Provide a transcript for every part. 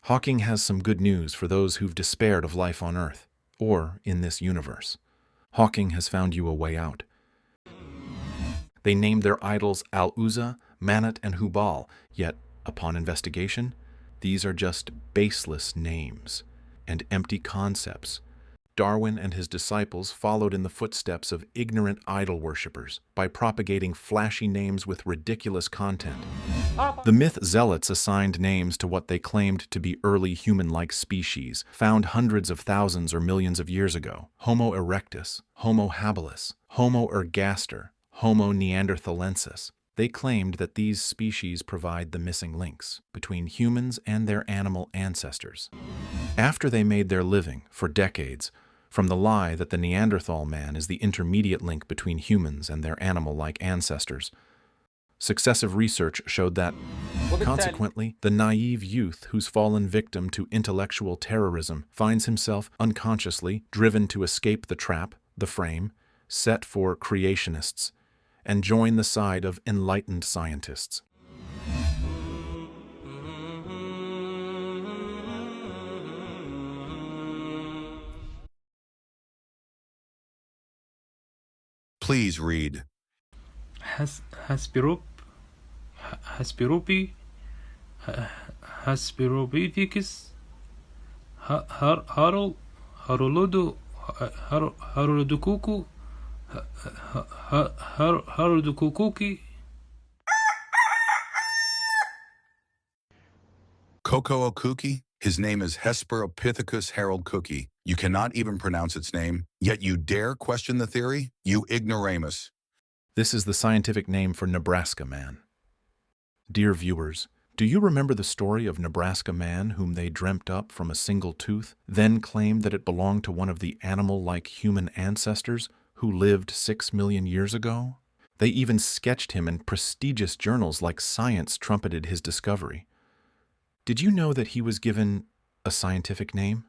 Hawking has some good news for those who've despaired of life on Earth, or in this universe. Hawking has found you a way out. They named their idols Al-Uzza, Manat, and Hubal, yet, upon investigation, these are just baseless names and empty concepts. Darwin and his disciples followed in the footsteps of ignorant idol worshippers by propagating flashy names with ridiculous content. The myth zealots assigned names to what they claimed to be early human-like species, found hundreds of thousands or millions of years ago: Homo erectus, Homo habilis, Homo ergaster, Homo neanderthalensis. They claimed that these species provide the missing links between humans and their animal ancestors. After they made their living, for decades, from the lie that the Neanderthal man is the intermediate link between humans and their animal-like ancestors, successive research showed that, consequently, the naive youth who's fallen victim to intellectual terrorism finds himself unconsciously driven to escape the trap, the frame, set for creationists, and join the side of enlightened scientists. Please read. Haspiropithecus, Harolodukuku, Harodukuki. Coco Okuki? His name is Hesperopithecus haroldcooki. You cannot even pronounce its name, yet you dare question the theory? You ignoramus. This is the scientific name for Nebraska man. Dear viewers, do you remember the story of Nebraska man whom they dreamt up from a single tooth, then claimed that it belonged to one of the animal-like human ancestors who lived 6 million years ago? They even sketched him in prestigious journals like Science trumpeted his discovery. Did you know that he was given a scientific name?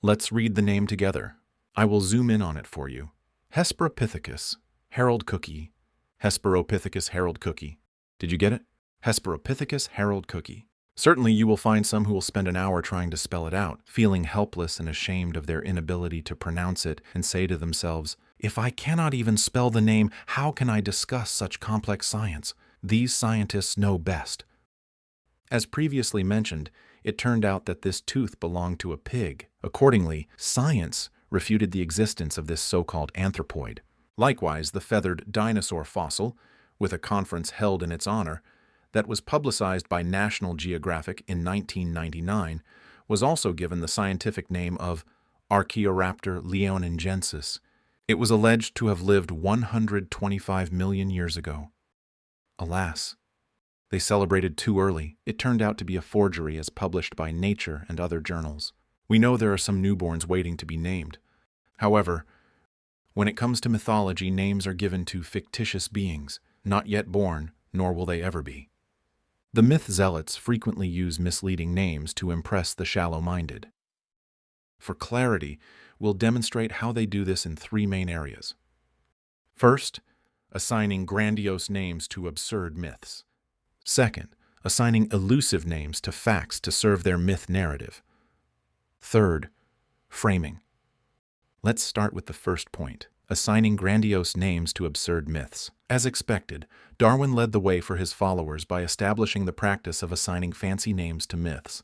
Let's read the name together. I will zoom in on it for you. Hesperopithecus haroldcooki. Hesperopithecus haroldcooki. Did you get it? Hesperopithecus haroldcooki. Certainly you will find some who will spend an hour trying to spell it out, feeling helpless and ashamed of their inability to pronounce it, and say to themselves, if I cannot even spell the name, how can I discuss such complex science? These scientists know best. As previously mentioned, it turned out that this tooth belonged to a pig. Accordingly, science refuted the existence of this so-called anthropoid. Likewise, the feathered dinosaur fossil, with a conference held in its honor, that was publicized by National Geographic in 1999, was also given the scientific name of Archaeoraptor leoningensis. It was alleged to have lived 125 million years ago. Alas, they celebrated too early. It turned out to be a forgery as published by Nature and other journals. We know there are some newborns waiting to be named. However, when it comes to mythology, names are given to fictitious beings, not yet born, nor will they ever be. The myth zealots frequently use misleading names to impress the shallow-minded. For clarity, we'll demonstrate how they do this in 3 main areas. First, assigning grandiose names to absurd myths. Second, assigning elusive names to facts to serve their myth narrative. Third, framing. Let's start with the first point, assigning grandiose names to absurd myths. As expected, Darwin led the way for his followers by establishing the practice of assigning fancy names to myths,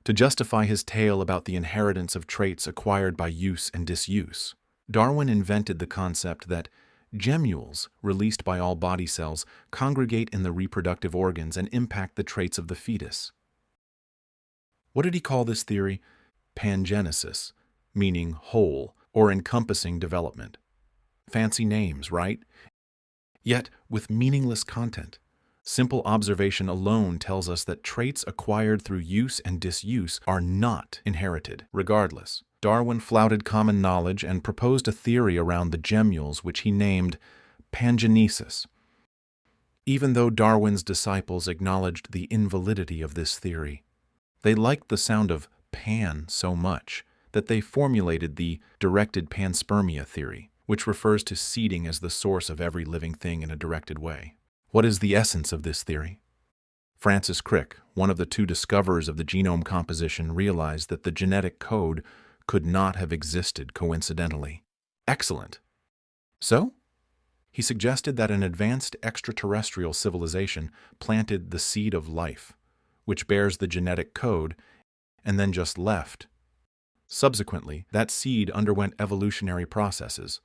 to justify his tale about the inheritance of traits acquired by use and disuse. Darwin invented the concept that gemmules, released by all body cells, congregate in the reproductive organs and impact the traits of the fetus. What did he call this theory? Pangenesis, meaning whole or encompassing development. Fancy names, right? Yet with meaningless content. Simple observation alone tells us that traits acquired through use and disuse are not inherited, regardless. Darwin flouted common knowledge and proposed a theory around the gemmules which he named pangenesis. Even though Darwin's disciples acknowledged the invalidity of this theory, they liked the sound of pan so much that they formulated the directed panspermia theory, which refers to seeding as the source of every living thing in a directed way. What is the essence of this theory? Francis Crick, one of the two discoverers of the genome composition, realized that the genetic code could not have existed coincidentally. Excellent. So, he suggested that an advanced extraterrestrial civilization planted the seed of life, which bears the genetic code, and then just left. Subsequently, that seed underwent evolutionary processes.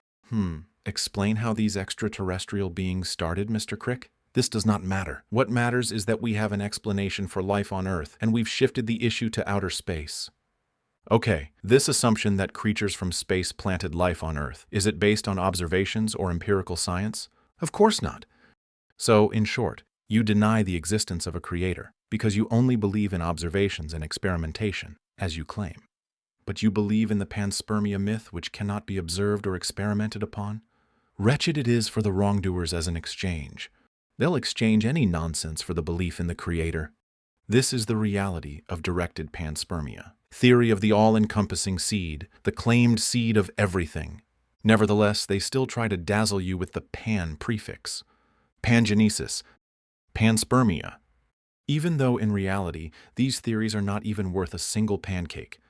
Explain how these extraterrestrial beings started, Mr. Crick? This does not matter. What matters is that we have an explanation for life on Earth, and we've shifted the issue to outer space. Okay, this assumption that creatures from space planted life on Earth, is it based on observations or empirical science? Of course not. So, in short, you deny the existence of a creator, because you only believe in observations and experimentation, as you claim. But you believe in the panspermia myth which cannot be observed or experimented upon? Wretched it is for the wrongdoers as an exchange. They'll exchange any nonsense for the belief in the creator. This is the reality of directed panspermia, theory of the all-encompassing seed, the claimed seed of everything. Nevertheless, they still try to dazzle you with the pan prefix. Pangenesis, panspermia. Even though in reality, these theories are not even worth a single pancake.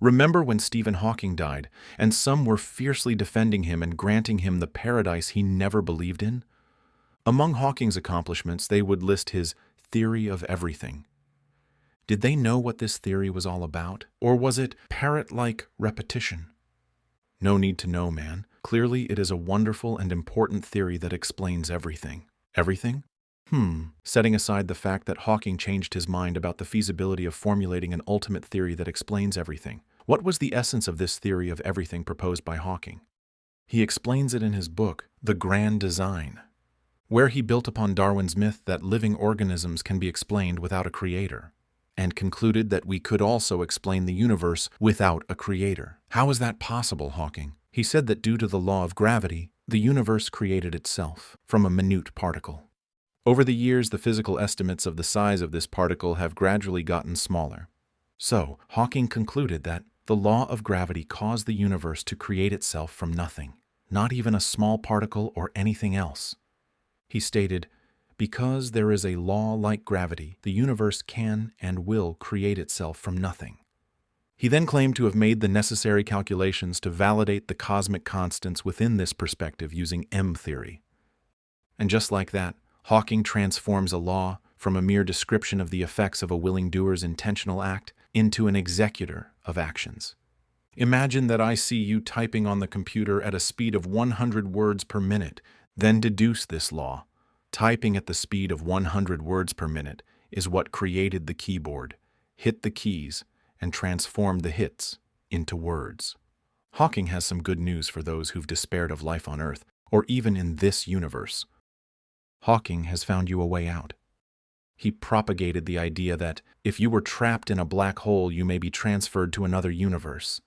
Remember when Stephen Hawking died, and some were fiercely defending him and granting him the paradise he never believed in? Among Hawking's accomplishments, they would list his theory of everything. Did they know what this theory was all about? Or was it parrot-like repetition? No need to know, man. Clearly, it is a wonderful and important theory that explains everything. Everything? Setting aside the fact that Hawking changed his mind about the feasibility of formulating an ultimate theory that explains everything, what was the essence of this theory of everything proposed by Hawking? He explains it in his book, The Grand Design, where he built upon Darwin's myth that living organisms can be explained without a creator, and concluded that we could also explain the universe without a creator. How is that possible, Hawking? He said that due to the law of gravity, the universe created itself from a minute particle. Over the years, the physical estimates of the size of this particle have gradually gotten smaller. So, Hawking concluded that the law of gravity caused the universe to create itself from nothing, not even a small particle or anything else. He stated, because there is a law like gravity, the universe can and will create itself from nothing. He then claimed to have made the necessary calculations to validate the cosmic constants within this perspective using M-theory. And just like that, Hawking transforms a law from a mere description of the effects of a willing doer's intentional act into an executor of actions. Imagine that I see you typing on the computer at a speed of 100 words per minute, then deduce this law. Typing at the speed of 100 words per minute is what created the keyboard, hit the keys, and transformed the hits into words. Hawking has some good news for those who've despaired of life on Earth, or even in this universe. Hawking has found you a way out. He propagated the idea that if you were trapped in a black hole, you may be transferred to another universe.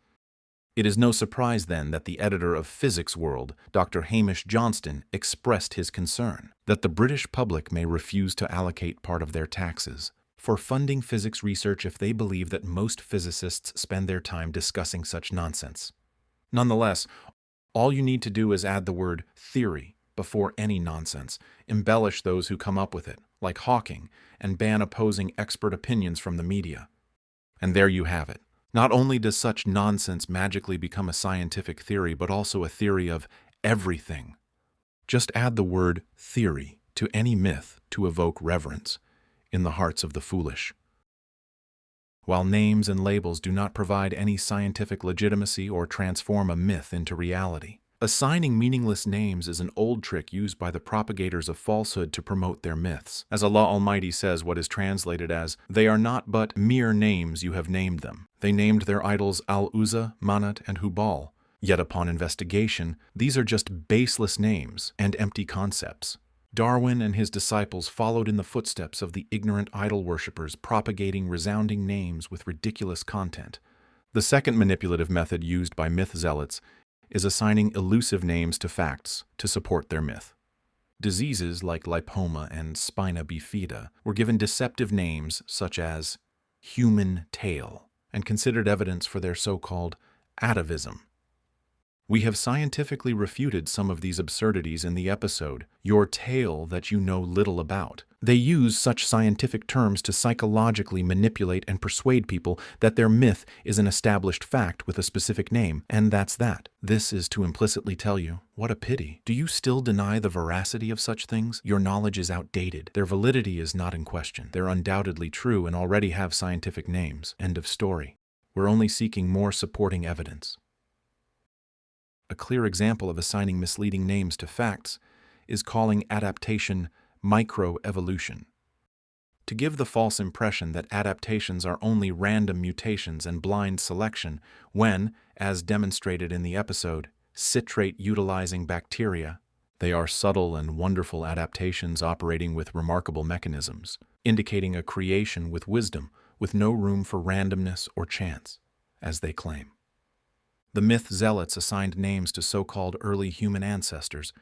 It is no surprise, then, that the editor of Physics World, Dr. Hamish Johnston, expressed his concern that the British public may refuse to allocate part of their taxes for funding physics research if they believe that most physicists spend their time discussing such nonsense. Nonetheless, all you need to do is add the word theory before any nonsense, embellish those who come up with it, like Hawking, and ban opposing expert opinions from the media. And there you have it. Not only does such nonsense magically become a scientific theory, but also a theory of everything. Just add the word theory to any myth to evoke reverence in the hearts of the foolish. While names and labels do not provide any scientific legitimacy or transform a myth into reality, assigning meaningless names is an old trick used by the propagators of falsehood to promote their myths. As Allah Almighty says, what is translated as, "They are not but mere names you have named them." They named their idols Al-Uzza, Manat, and Hubal. Yet upon investigation, these are just baseless names and empty concepts. Darwin and his disciples followed in the footsteps of the ignorant idol worshippers, propagating resounding names with ridiculous content. The second manipulative method used by myth zealots is assigning illusive names to facts to support their myth. Diseases like lipoma and spina bifida were given deceptive names such as human tail and considered evidence for their so-called atavism. We have scientifically refuted some of these absurdities in the episode, Your Tale That You Know Little About. They use such scientific terms to psychologically manipulate and persuade people that their myth is an established fact with a specific name, and that's that. This is to implicitly tell you, what a pity. Do you still deny the veracity of such things? Your knowledge is outdated. Their validity is not in question. They're undoubtedly true and already have scientific names. End of story. We're only seeking more supporting evidence. A clear example of assigning misleading names to facts is calling adaptation microevolution. To give the false impression that adaptations are only random mutations and blind selection when, as demonstrated in the episode, citrate-utilizing bacteria, they are subtle and wonderful adaptations operating with remarkable mechanisms, indicating a creation with wisdom, with no room for randomness or chance, as they claim. The myth zealots assigned names to so-called early human ancestors,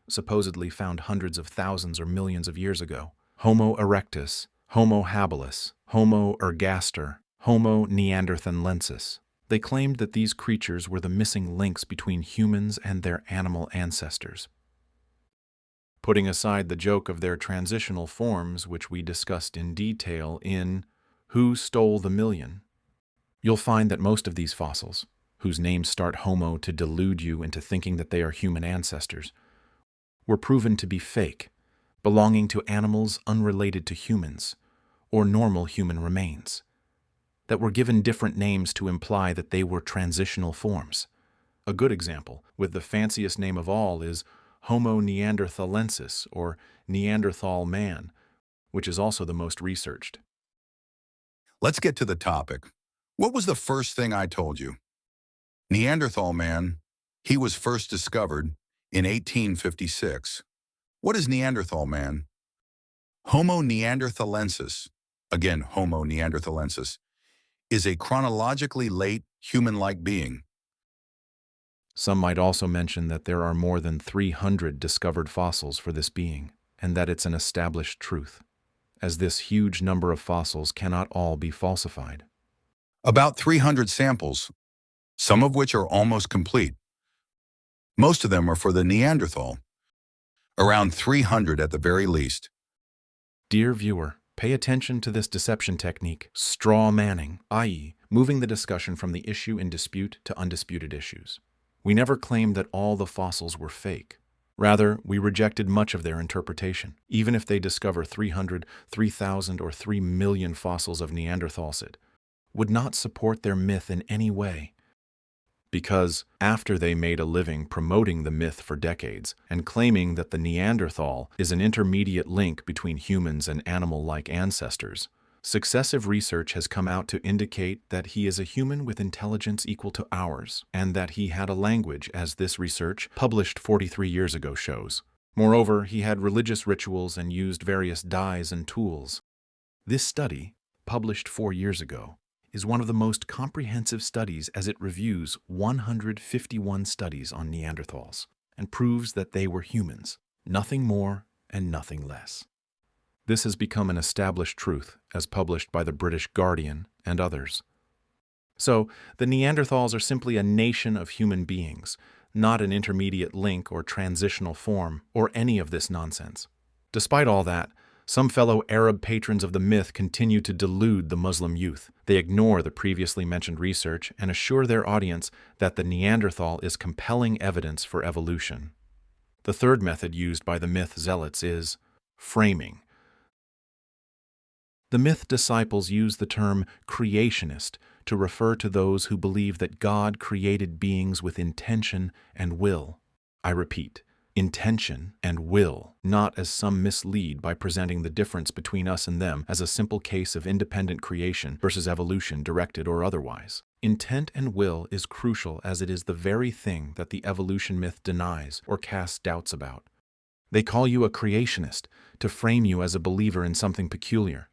supposedly found hundreds of thousands or millions of years ago. Homo erectus, Homo habilis, Homo ergaster, Homo neanderthalensis. They claimed that these creatures were the missing links between humans and their animal ancestors. Putting aside the joke of their transitional forms, which we discussed in detail in Who Stole the Million, you'll find that most of these fossils, whose names start Homo to delude you into thinking that they are human ancestors, were proven to be fake, belonging to animals unrelated to humans, or normal human remains, that were given different names to imply that they were transitional forms. A good example, with the fanciest name of all, is Homo neanderthalensis, or Neanderthal man, which is also the most researched. Let's get to the topic. What was the first thing I told you? Neanderthal man, he was first discovered in 1856. What is Neanderthal man? Homo neanderthalensis, again Homo neanderthalensis, is a chronologically late human-like being. Some might also mention that there are more than 300 discovered fossils for this being, and that it's an established truth, as this huge number of fossils cannot all be falsified. About 300 samples, some of which are almost complete. Most of them are for the Neanderthal, around 300 at the very least. Dear viewer, pay attention to this deception technique, straw manning, i.e., moving the discussion from the issue in dispute to undisputed issues. We never claimed that all the fossils were fake. Rather, we rejected much of their interpretation. Even if they discover 300, 3,000, or 3 million fossils of Neanderthals, it would not support their myth in any way. Because after they made a living promoting the myth for decades and claiming that the Neanderthal is an intermediate link between humans and animal-like ancestors, successive research has come out to indicate that he is a human with intelligence equal to ours, and that he had a language, as this research, published 43 years ago, shows. Moreover, he had religious rituals and used various dyes and tools. This study, published 4 years ago, is one of the most comprehensive studies as it reviews 151 studies on Neanderthals and proves that they were humans, nothing more and nothing less. This has become an established truth as published by the British Guardian and others. So, the Neanderthals are simply a nation of human beings, not an intermediate link or transitional form or any of this nonsense. Despite all that, some fellow Arab patrons of the myth continue to delude the Muslim youth. They ignore the previously mentioned research and assure their audience that the Neanderthal is compelling evidence for evolution. The third method used by the myth zealots is framing. The myth disciples use the term creationist to refer to those who believe that God created beings with intention and will. I repeat, intention and will, not as some mislead by presenting the difference between us and them as a simple case of independent creation versus evolution, directed or otherwise. Intent and will is crucial, as it is the very thing that the evolution myth denies or casts doubts about. They call you a creationist to frame you as a believer in something peculiar,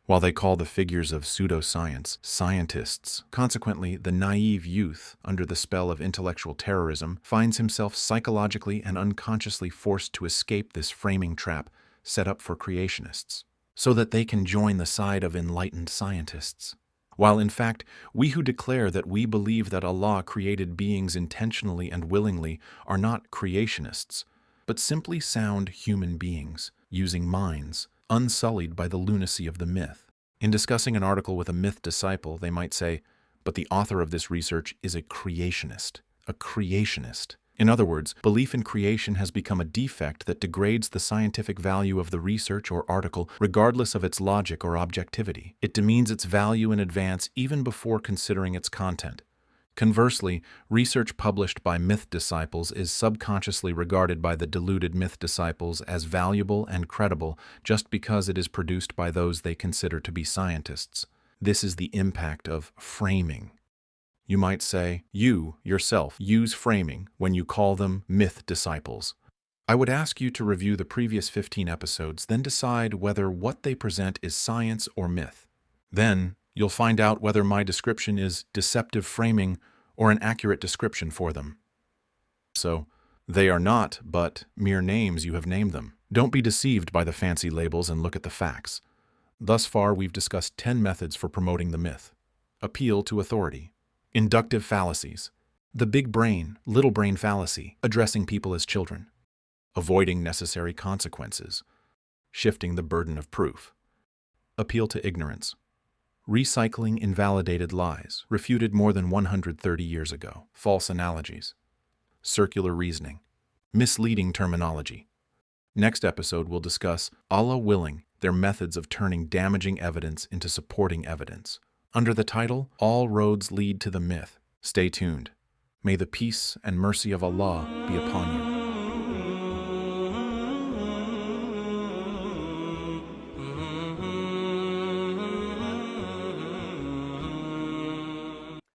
while they call the figures of pseudoscience scientists. Consequently, the naive youth, under the spell of intellectual terrorism, finds himself psychologically and unconsciously forced to escape this framing trap set up for creationists, so that they can join the side of enlightened scientists. while in fact, we who declare that we believe that Allah created beings intentionally and willingly are not creationists, but simply sound human beings, using minds, unsullied by the lunacy of the myth. In discussing an article with a myth disciple, they might say, but the author of this research is a creationist. A creationist. In other words, belief in creation has become a defect that degrades the scientific value of the research or article regardless of its logic or objectivity. It demeans its value in advance even before considering its content. Conversely, research published by myth disciples is subconsciously regarded by the deluded myth disciples as valuable and credible just because it is produced by those they consider to be scientists. This is the impact of framing. You might say, you, yourself, use framing when you call them myth disciples. I would ask you to review the previous 15 episodes, then decide whether what they present is science or myth. Then, you'll find out whether my description is deceptive framing or an accurate description for them. So, they are not, but mere names you have named them. Don't be deceived by the fancy labels and look at the facts. Thus far, we've discussed 10 methods for promoting the myth. Appeal to authority. Inductive fallacies. The big brain, little brain fallacy, addressing people as children. Avoiding necessary consequences. Shifting the burden of proof. Appeal to ignorance. Recycling invalidated lies, refuted more than 130 years ago. False analogies. Circular reasoning. Misleading terminology. Next episode we'll discuss, Allah willing, their methods of turning damaging evidence into supporting evidence. Under the title, All Roads Lead to the Myth. Stay tuned. May the peace and mercy of Allah be upon you.